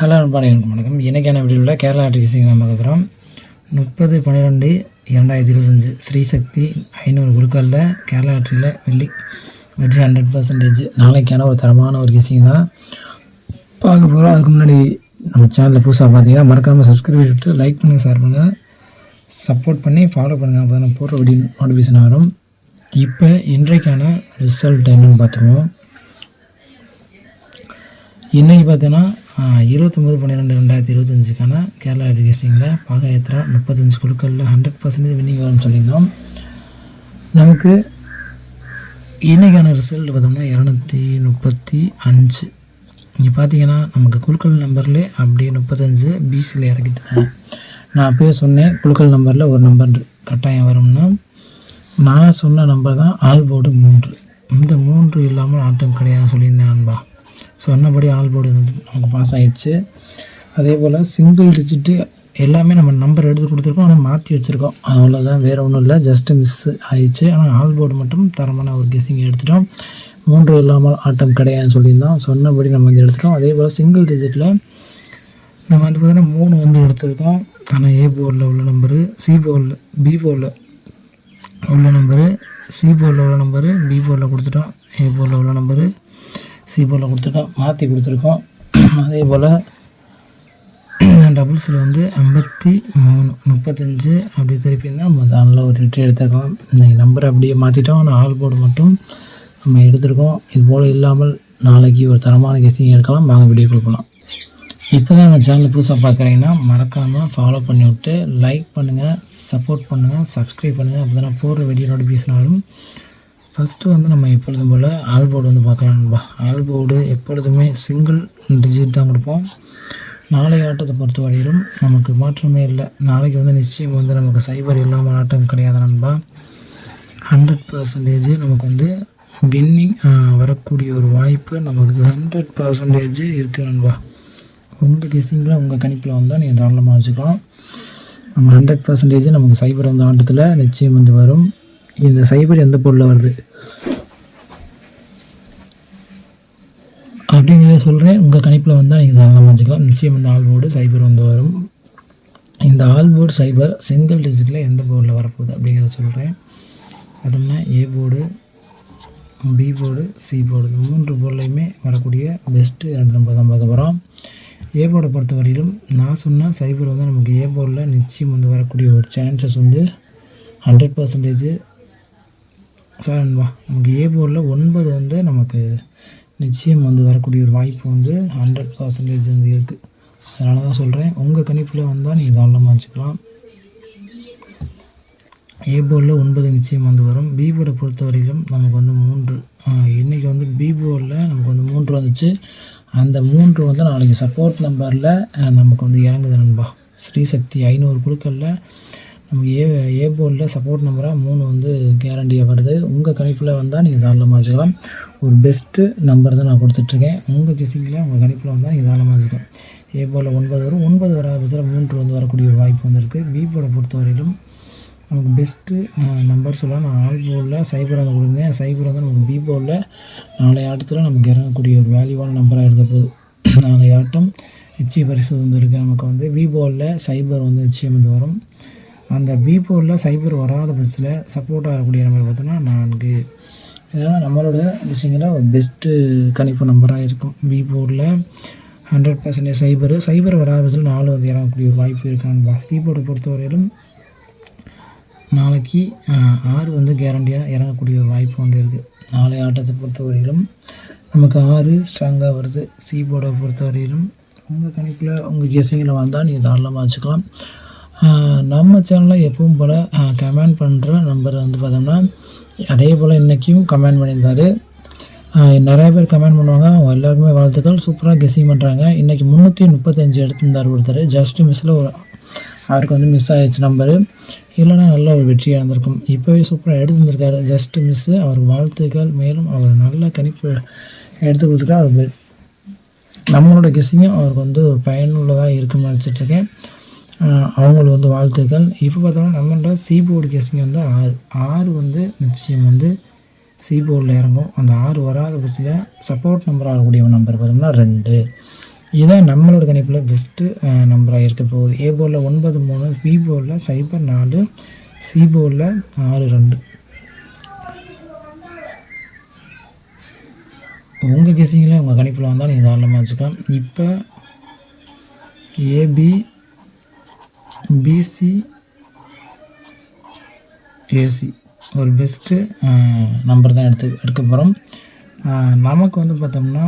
Hello நண்பர்களுக்கு வணக்கம். இன்றைக்கான வீடியோவில் கேரளா லாட்டரி நம்ம பார்க்குறோம். 30/12/2025 ஸ்ரீசக்தி 500 குழுக்களில் கேரளா லாட்டரியில் வெற்றி 100%. நாளைக்கான ஒரு தரமான ஒரு கிசிங் தான் பார்க்க போகிறோம். அதுக்கு முன்னாடி நம்ம சேனலில் புதுசாக பார்த்தீங்கன்னா மறக்காமல் சப்ஸ்கிரைப் பண்ணிவிட்டு லைக் பண்ணுங்கள், ஷேர் பண்ணுங்கள், சப்போர்ட் பண்ணி ஃபாலோ பண்ணுங்கள். அப்போ தான் நான் போடுற வீடியோ நோட்டிஃபிகேஷன் வரும். இப்போ இன்றைக்கான ரிசல்ட் என்னென்னு பார்த்துருவோம். இன்றைக்கி பார்த்தீங்கன்னா 29/12/2025 கேரளா லாட்டரி கேசிங்கில் பாகாயத்திரா 35 குழுக்களில் 100% வின்னிங் வரும்னு சொல்லியிருந்தோம். நமக்கு இன்றைக்கான ரிசல்ட் பார்த்தோம்னா 235. இங்கே பார்த்தீங்கன்னா நமக்கு குழுக்கள் நம்பர்லேயே அப்படியே 35 பிசியில் இறக்கிட்டாங்க. நான் அப்போயே சொன்னேன் குழுக்கள் நம்பரில் ஒரு நம்பர் கட்டாயம் வரும்னா. நான் சொன்ன நம்பர் தான் ஆல் போர்டு 3. இந்த 3 இல்லாமல் ஆட்டம் கிடையாது சொல்லியிருந்தேன் நண்பா. சொன்னபடி ஆல் போர்டு நமக்கு பாஸ் ஆகிடுச்சு. அதே போல் சிங்கிள் டிஜிட்டு எல்லாமே நம்ம நம்பர் எடுத்து கொடுத்துருக்கோம், ஆனால் மாற்றி வச்சுருக்கோம். அவ்வளோதான், வேறு ஒன்றும் இல்லை, ஜஸ்ட்டு மிஸ் ஆகிடுச்சு. ஆனால் ஆல் போர்டு மட்டும் தரமான ஒரு கெஸிங் எடுத்துட்டோம். 3 இல்லாமல் ஆட்டம் கிடையாதுன்னு சொல்லியிருந்தோம். சொன்னபடி நம்ம வந்து எடுத்துட்டோம். அதே போல் சிங்கிள் டிஜிட்டில் நம்ம வந்து பார்த்திங்கன்னா 3 வந்து எடுத்துருக்கோம். ஆனால் ஏ போர்டில் உள்ள நம்பரு, சி போர்டில், பி போர்டில் உள்ள நம்பரு, சி போர்டில் உள்ள நம்பரு பி போர்டில் கொடுத்துட்டோம். ஏ போர்டில் உள்ள நம்பரு சி போர்டில் கொடுத்துருக்கோம், மாற்றி கொடுத்துருக்கோம். அதே போல் டபுள்ஸில் வந்து 53 35 அப்படி திருப்பி இருந்தால் நம்ம நல்ல ஒரு வெற்றி எடுத்துருக்கோம். இன்றைக்கி நம்பரை அப்படியே மாற்றிட்டோம். ஆனால் ஆல் போர்டு மட்டும் நம்ம எடுத்துருக்கோம். இது போல் இல்லாமல் நாளைக்கு ஒரு தரமான கெஸிங் எடுக்கலாம். வாங்க வீடியோ கொடுக்கலாம். இப்போ தான் நம்ம சேனல் புதுசாக பார்க்குறீங்கன்னா மறக்காமல் ஃபாலோ பண்ணி விட்டு லைக் பண்ணுங்கள், சப்போர்ட் பண்ணுங்கள், சப்ஸ்கிரைப் பண்ணுங்கள். அப்போ தான் போடுற வீடியோ நோட்டிஃபிகேஷன் வரும். ஃபஸ்ட்டு வந்து நம்ம எப்பொழுதும் போல் ஆல் போர்டு வந்து பார்க்கலாம்பா. ஆல் போர்டு எப்பொழுதுமே சிங்கிள் டிஜிட் தான் கொடுப்போம். நாளைய ஆட்டத்தை பொறுத்த வரையிலும் நமக்கு மாற்றமே இல்லை. நாளைக்கு வந்து நிச்சயம் வந்து நமக்கு சைபர் இல்லாமல் ஆட்டம் கிடையாது நண்பா. 100% நமக்கு வந்து வின்னிங் வரக்கூடிய ஒரு வாய்ப்பு நமக்கு 100% இருக்குது நண்பா. உங்கள் கெஸிங்கில் உங்கள் கணிப்பில் வந்தால் நீங்கள் தாராளமாக வச்சுக்கலாம். நம்ம 100% நமக்கு சைபர் வந்து ஆட்டத்தில் நிச்சயம் வந்து வரும். இந்த சைபர் எந்த பொருளில் வருது அப்படிங்கிறத சொல்கிறேன். உங்கள் கணிப்பில் வந்தால் நீங்கள் தாராளமாக வச்சுக்கலாம். நிச்சயம் வந்து ஆல் போர்டு சைபர் வந்து வரும். இந்த ஆல் போர்டு சைபர் சிங்கிள் டிஜிட்டில் எந்த போர்டில் வரப்போகுது அப்படிங்கிறத சொல்கிறேன். அதுனா A board, B board, C board, இந்த 3 போர்ட்லையுமே வரக்கூடிய பெஸ்ட்டு 2 நம்பர் தான் பார்க்க போகிறோம். ஏ போர்டை பொறுத்த வரையிலும் நான் சொன்னால் சைபர் வந்து நமக்கு ஏ போர்டில் நிச்சயம் வந்து வரக்கூடிய ஒரு சான்சஸ் வந்து 100% சார்ன்பா. நமக்கு ஏ போர்டில் 9 வந்து நமக்கு நிச்சயம் வந்து வரக்கூடிய ஒரு வாய்ப்பு வந்து 100% வந்து இருக்குது. அதனால தான் சொல்கிறேன், உங்கள் கணிப்பில் வந்தால் நீங்கள் தாராளமாக வச்சுக்கலாம். ஏ போர்டில் 9 நிச்சயம் வந்து வரும். பி போர்டை பொறுத்த வரையிலும் நமக்கு வந்து 3. இன்றைக்கி வந்து பி போர்டில் நமக்கு வந்து 3 வந்துச்சு. அந்த 3 வந்து நாளைக்கு சப்போர்ட் நம்பரில் நமக்கு வந்து இறங்குது நண்பா. ஸ்ரீசக்தி 500 குழுக்களில் நமக்கு ஏ போர்டில் சப்போர்ட் நம்பராக 3 வந்து கேரண்டியாக வருது. உங்கள் கணிப்பில் வந்தால் நீங்கள் தாராளமாக வச்சுக்கலாம். ஒரு பெஸ்ட்டு நம்பர் தான் நான் கொடுத்துட்ருக்கேன். உங்கள் கெஸிங்கில் உங்கள் கணிப்பில் வந்தால் நீங்கள் தாராளமாக வச்சுக்கலாம். ஏ போர்டில் 9 வரும். 9 வராத பட்சத்தில் 3 வந்து வரக்கூடிய ஒரு வாய்ப்பு வந்து இருக்குது. பி போர்டை பொறுத்த வரையிலும் நமக்கு பெஸ்ட்டு நம்பர் சொல்லலாம். நான் ஆல் போர்டில் சைபர் வந்து கொடுத்தேன். சைபர் வந்து நமக்கு பி போர்டில் நாளைய ஆட்டத்தில் நமக்கு இறங்கக்கூடிய ஒரு வேல்யூவான நம்பராக இருக்க போகுது. நாளைய ஆட்டம் நிச்சய பரிசு வந்து இருக்குது. நமக்கு வந்து பி போர்டில் சைபர் வந்து நிச்சயம் வந்து வரும். அந்த பி போர்டில் சைபர் வராத பட்சத்தில் சப்போர்ட் ஆகக்கூடிய நம்பர் பார்த்தோன்னா 4. இதெல்லாம் நம்மளோட விஷயங்கள ஒரு பெஸ்ட்டு கணிப்பு நம்பராக இருக்கும். பி போர்டில் 100% சைபர் வராத பட்சத்தில் 4 வந்து இறங்கக்கூடிய ஒரு வாய்ப்பு இருக்கான்பா. சி போர்டை பொறுத்தவரையிலும் நாளைக்கு 6 வந்து கேரண்டியாக இறங்கக்கூடிய ஒரு வாய்ப்பு வந்து இருக்குது. நாளைய ஆட்டத்தை பொறுத்தவரையிலும் நமக்கு 6 ஸ்ட்ராங்காக வருது. சி போர்டை பொறுத்தவரையிலும் உங்கள் கணிப்பில் உங்கள் கெஸிங்கில் வந்தால் நீங்கள் தாராளமாக வச்சுக்கலாம். நம்ம சேனலில் எப்பவும் போல் கமெண்ட் பண்ணுற நம்பர் வந்து பார்த்தோம்னா அதே போல் இன்றைக்கும் கமெண்ட் பண்ணியிருந்தார். நிறைய பேர் கமெண்ட் பண்ணுவாங்க. அவங்க எல்லாருக்குமே வாழ்த்துக்கள். சூப்பராக கெஸிங் பண்ணுறாங்க. இன்றைக்கி 335 எடுத்திருந்தார் ஒருத்தர். ஜஸ்ட்டு மிஸ்ஸில் அவருக்கு வந்து மிஸ் ஆகிடுச்சு நம்பரு. இல்லைனா நல்ல ஒரு வெற்றியாக இருந்திருக்கும். இப்போவே சூப்பராக எடுத்துருந்துருக்காரு. Just miss. அவருக்கு வாழ்த்துக்கள். மேலும் அவர் நல்ல கணிப்பு எடுத்து கொடுத்துருக்காரு. அவர் நம்மளோட கெஸிங்கும் அவருக்கு வந்து பயனுள்ளதாக இருக்குன்னு நினச்சிட்ருக்கேன். அவங்களுக்கு வந்து வாழ்த்துக்கள். இப்போ பார்த்தோம்னா நம்மளோட சி போர்டு கெஸிங் வந்து 6 வந்து நிச்சயம் வந்து சி போர்டில் இறங்கும். அந்த 6 வராத பட்சத்தில் சப்போர்ட் நம்பர் ஆகக்கூடிய நம்பர் பார்த்தோம்னா 2. இதுதான் நம்மளோட கணிப்பில் பெஸ்ட்டு நம்பராக இருக்க போகுது. ஏ போர்டில் 93, பி போர்டில் 04, சி போர்டில் 62. உங்கள் கெஸிங்கில் உங்கள் கணிப்பில் வந்தால் நீங்கள் தாராளமாக வச்சுக்கலாம். இப்போ ஏபி, பிசி, ஏசி ஒரு பெஸ்ட்டு நம்பர் தான் எடுக்க போகிறோம். நமக்கு வந்து பார்த்தோம்னா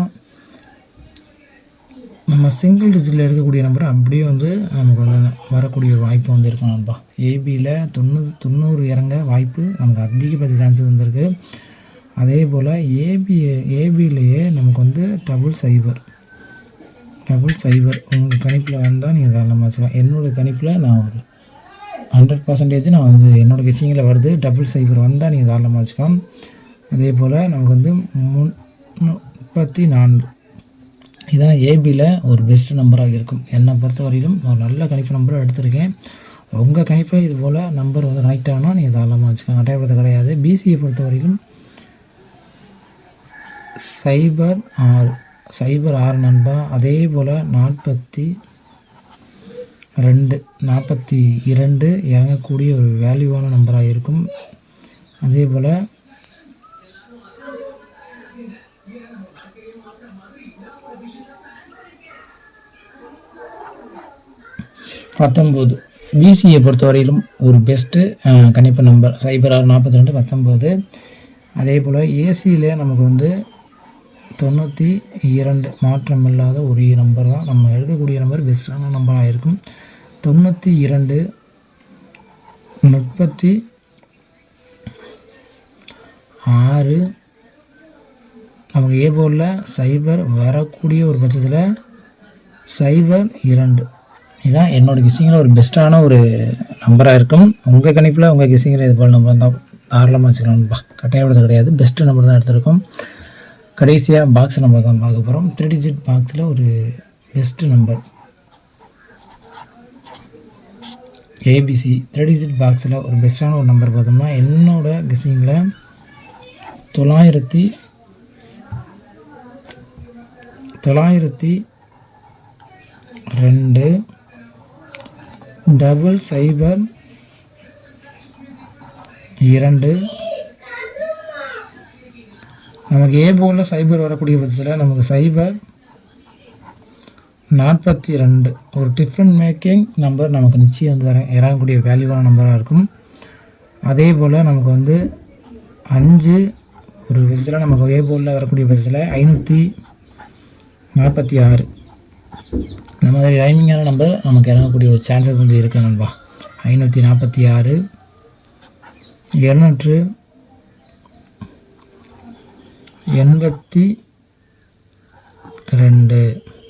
நம்ம சிங்கிள் டிஜிட்டில் எடுக்கக்கூடிய நம்பர் அப்படியே வந்து நமக்கு வந்து வரக்கூடிய ஒரு வாய்ப்பு வந்து இருக்கும் நண்பா. ஏபியில் 90 இறங்க வாய்ப்பு நமக்கு அதிகபட்ச சான்சஸ் வந்துருக்கு. அதே போல் ஏபியிலேயே நமக்கு வந்து 00 உங்கள் கணிப்பில் வந்தால் நீங்கள் தாராளமாக வச்சுக்கலாம். என்னோடய கணிப்பில் நான் ஒரு 100% நான் வந்து என்னோடய கெஸ்ஸிங்கில் வருது. 00 வந்தால் நீங்கள் தாராளமாக வச்சுக்கலாம். அதே போல் நமக்கு வந்து 34 இதுதான் ஏபியில் ஒரு பெஸ்ட்டு நம்பராக இருக்கும். என்னை பொறுத்த வரையிலும் ஒரு நல்ல கணிப்பு நம்பராக எடுத்திருக்கேன். உங்கள் கணிப்பை இது போல் நம்பர் வந்து கனெக்ட் ஆகணும் நீங்கள் தாராளமாக வச்சுக்கலாம். கட்டாயப்படுத்த கிடையாது. பிசியை பொறுத்த வரையிலும் 06 நண்பா. அதே போல் 42 இறங்கக்கூடிய ஒரு வேல்யூவான நம்பராக இருக்கும். அதே போல் 19 பிசியை பொறுத்தவரையிலும் ஒரு பெஸ்ட்டு கணிப்பு நம்பர் 06 42 19. அதே போல் ஏசியில் நமக்கு வந்து 92 மாற்றம் இல்லாத ஒரே நம்பர் தான். நம்ம எடுக்கக்கூடிய நம்பர் பெஸ்ட்டான நம்பராக இருக்கும். 92 36 நமக்கு ஏ போர்டில் 0 வரக்கூடிய ஒரு பட்சத்தில் 02. இதுதான் என்னோடய கெஸ்ஸிங்கில் ஒரு பெஸ்ட்டான ஒரு நம்பராக இருக்கும். உங்கள் கணிப்பில் உங்கள் கெஸ்ஸிங்கில் இது போல் நம்பர் தான் தாராளமாக வச்சுக்கலாம்ப்பா. கட்டாயப்படுத்த கிடையாது. பெஸ்ட்டு நம்பர் தான் எடுத்திருக்கோம். கடைசியாக பாக்ஸ் நம்பர் தான் பார்க்க போகிறோம். 3 டிஜிட் பாக்ஸில் ஒரு பெஸ்ட்டு நம்பர் ஏபிசி 3 டிஜிட் பாக்ஸில் ஒரு பெஸ்ட்டான ஒரு நம்பர் பார்த்தோம்னா என்னோடய கெஸ்ஸிங்கில் 902 00 2 நமக்கு ஏ போர்டில் 0 வரக்கூடிய பட்சத்தில் நமக்கு 042 ஒரு டிஃப்ரெண்ட் மேக்கிங் நம்பர் நமக்கு நிச்சயம் வந்து இறங்கக்கூடிய வேல்யூவான நம்பராக இருக்கும். அதே போல் நமக்கு வந்து 5 ஒரு பட்சத்தில் நமக்கு ஏ போர்டில் வரக்கூடிய பட்சத்தில் 546 இந்த மாதிரி ரைமிங்கான நம்பர் நமக்கு இறங்கக்கூடிய ஒரு சான்சஸ் வந்து இருக்குது நண்பா. 546 282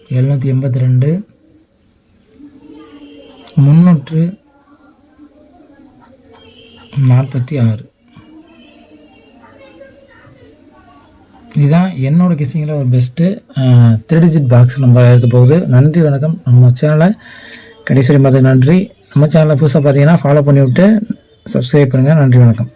346 இதுதான் என்னோடய கெஸ்ஸிங்கில் ஒரு பெஸ்ட்டு 3 டிஜிட் பாக்ஸ் நம்பராக இருக்க போகுது. நன்றி, வணக்கம். நம்ம சேனலை கடைசி பார்த்து நன்றி. நம்ம சேனலை புதுசாக பார்த்தீங்கன்னா ஃபாலோ பண்ணிவிட்டு சப்ஸ்கிரைப் பண்ணுங்கள். நன்றி, வணக்கம்.